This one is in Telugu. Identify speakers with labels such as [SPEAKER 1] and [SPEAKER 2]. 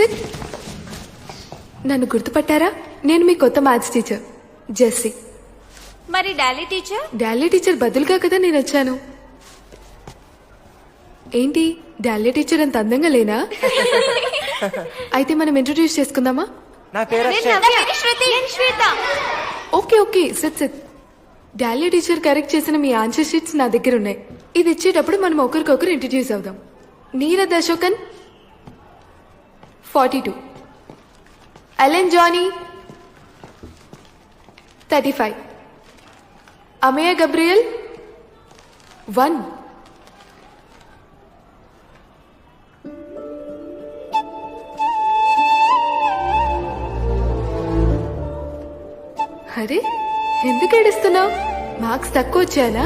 [SPEAKER 1] సిట్. నన్ను గుర్తుపట్టారా? నేను మీ కొత్త మ్యాథ్స్ టీచర్ జెస్సీ.
[SPEAKER 2] మరి డాలీ టీచర్?
[SPEAKER 1] డాలీ టీచర్ బదులుగా కదా నేను వచ్చాను. ఏంటి డాలీ టీచర్ అంత అందంగా లేనా? అయితే మనం ఇంట్రొడ్యూస్ చేసుకుందామా?
[SPEAKER 3] నా పేరు
[SPEAKER 2] Shweta.
[SPEAKER 1] Okay okay sit sit. Dolly teacher correct చేసిన మీ ఆన్సర్ షీట్స్ నా దగ్గర ఉన్నాయి. ఇది ఇచ్చేటప్పుడు మనం ఒకరికొకరు ఇంట్రడ్యూస్ అవుదాం. నీరద్ అశోకన్ 42, అలెన్ జానీ 35, అమయ గబ్రియల్ 1. అరే ఎందుకు ఏడుస్తున్నావు? మార్క్స్ తక్కువ వచ్చానా?